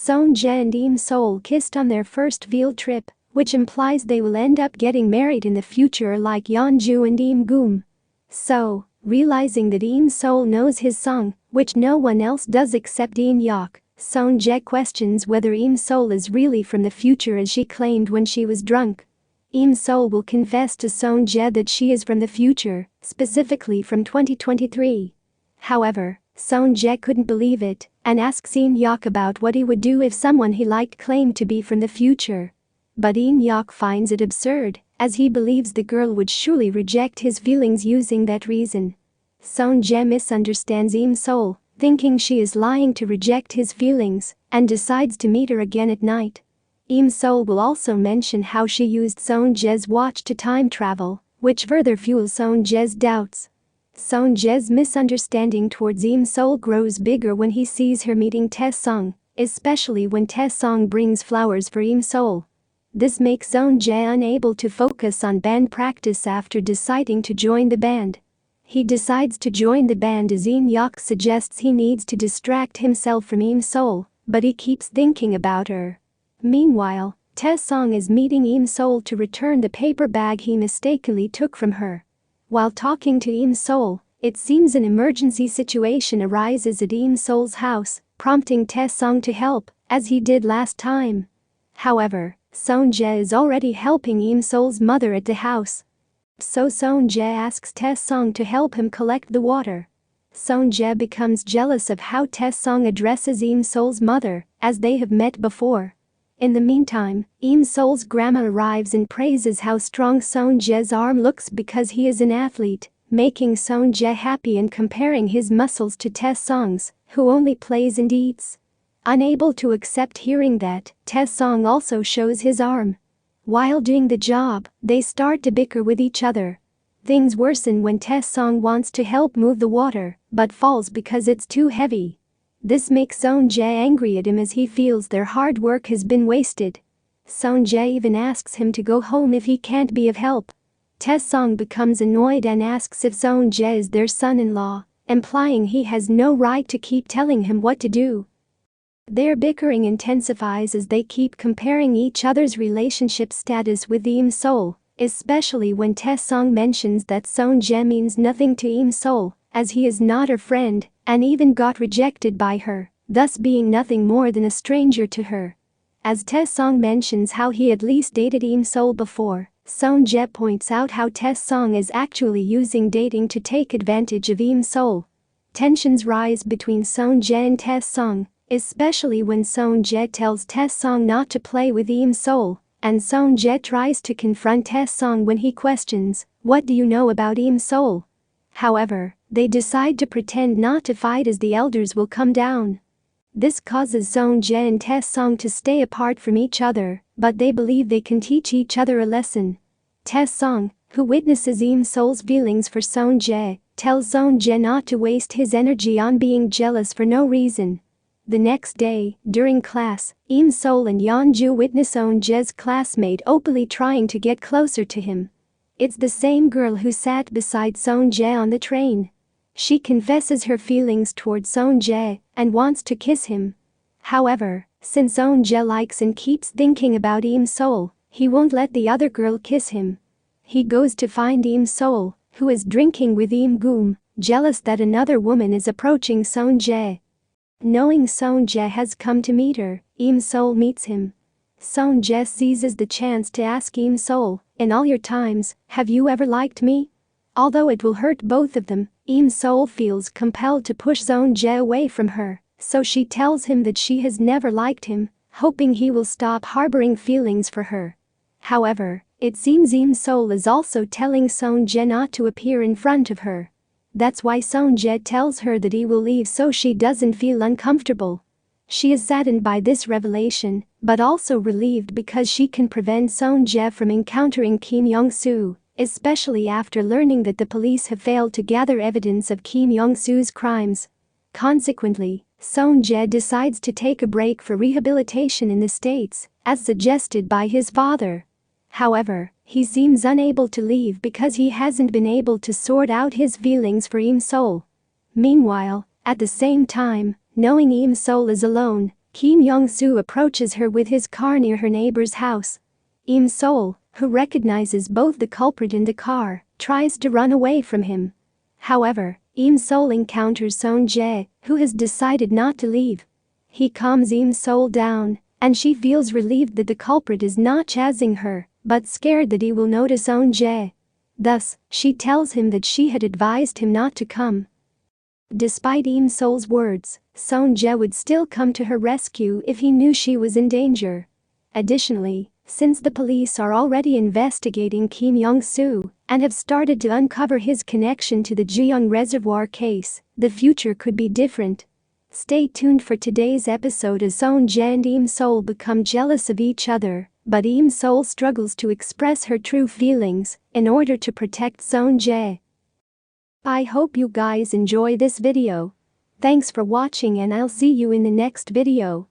Seung-jae and Im-sol kissed on their first field trip, which implies they will end up getting married in the future like Yeonju and Im-goom. So, realizing that Im-sol knows his song, which no one else does except In-yok, Seung-jae questions whether Im-sol is really from the future as she claimed when she was drunk. Im-sol will confess to Seung-jae that she is from the future, specifically from 2023. However, Seung-jae couldn't believe it and asks In-yok about what he would do if someone he liked claimed to be from the future. But In-yok finds it absurd, as he believes the girl would surely reject his feelings using that reason. Seung-jae misunderstands Im-sol, thinking she is lying to reject his feelings, and decides to meet her again at night. Im-sol will also mention how she used Seung-jae's watch to time travel, which further fuels Seung-jae's doubts. Seung-jae's misunderstanding towards Im-sol grows bigger when he sees her meeting Tae-sung, especially when Tae-sung brings flowers for Im-sol. This makes Seung-jae unable to focus on band practice after deciding to join the band. He decides to join the band as In-yok suggests he needs to distract himself from Im-sol, but he keeps thinking about her. Meanwhile, Tae-sung is meeting Im-sol to return the paper bag he mistakenly took from her. While talking to Im-sol, it seems an emergency situation arises at Im-sol's house, prompting Tae-sung to help, as he did last time. However, Seung-jae is already helping Im-sol's mother at the house. So Seung-jae asks Tae-sung to help him collect the water. Seung-jae becomes jealous of how Tae-sung addresses Im-sol's mother, as they have met before. In the meantime, Im-sol's grandma arrives and praises how strong Seung-jae's arm looks because he is an athlete, making Seung-jae happy and comparing his muscles to Tae-sung's, who only plays and eats. Unable to accept hearing that, Tae-sung also shows his arm. While doing the job, they start to bicker with each other. Things worsen when Tae-sung wants to help move the water, but falls because it's too heavy. This makes Seung-jae angry at him as he feels their hard work has been wasted. Seung-jae even asks him to go home if he can't be of help. Tae-sung becomes annoyed and asks if Seung-jae is their son-in-law, implying he has no right to keep telling him what to do. Their bickering intensifies as they keep comparing each other's relationship status with Im-sol, especially when Tae-sung mentions that Seung-jae means nothing to Im-sol, as he is not her friend and even got rejected by her, thus being nothing more than a stranger to her. As Tae-sung mentions how he at least dated Im-sol before, Seung-jae points out how Tae-sung is actually using dating to take advantage of Im-sol. Tensions rise between Seung-jae and Tae-sung, especially when Seung-jae tells Tae-sung not to play with Im-sol, and Seung-jae tries to confront Tae-sung when he questions, "What do you know about Im-sol?" However, they decide to pretend not to fight as the elders will come down. This causes Seung-jae and Tae-sung to stay apart from each other, but they believe they can teach each other a lesson. Tae-sung, who witnesses Im-sol's feelings for Seung-jae, tells Seung-jae not to waste his energy on being jealous for no reason. The next day, during class, Im-sol and Yeonju witness Seung-jae's classmate openly trying to get closer to him. It's the same girl who sat beside Seung-jae on the train. She confesses her feelings towards Seung-jae and wants to kiss him. However, since Seung-jae likes and keeps thinking about Im-sol, he won't let the other girl kiss him. He goes to find Im-sol, who is drinking with Im-goom, jealous that another woman is approaching Seung-jae. Knowing Seung-jae has come to meet her, Im-sol meets him. Seung-jae seizes the chance to ask Im-sol, "In all your times, have you ever liked me?" Although it will hurt both of them, Im-sol feels compelled to push Seung-jae away from her, so she tells him that she has never liked him, hoping he will stop harboring feelings for her. However, it seems Im-sol is also telling Seung-jae not to appear in front of her. That's why Seung-jae tells her that he will leave so she doesn't feel uncomfortable. She is saddened by this revelation, but also relieved because she can prevent Seung-jae from encountering Kim Young-soo, especially after learning that the police have failed to gather evidence of Kim Young-soo's crimes. Consequently, Seung-jae decides to take a break for rehabilitation in the States, as suggested by his father. However, he seems unable to leave because he hasn't been able to sort out his feelings for Im-sol. Meanwhile, at the same time, knowing Im-sol is alone, Kim Young-soo approaches her with his car near her neighbor's house. Im Sol, who recognizes both the culprit in the car, tries to run away from him. However, Im Sol encounters Seung Jae, who has decided not to leave. He calms Im Sol down, and she feels relieved that the culprit is not chasing her, but scared that he will notice Seung Jae. Thus, she tells him that she had advised him not to come. Despite Im Sol's words, Seung Jae would still come to her rescue if he knew she was in danger. Additionally, since the police are already investigating Kim Young-soo and have started to uncover his connection to the Geon reservoir case, the future could be different. Stay tuned for today's episode as Seung Jae and Im Sol become jealous of each other, but Im Sol struggles to express her true feelings in order to protect Seung Jae. I hope you guys enjoy this video. Thanks for watching and I'll see you in the next video.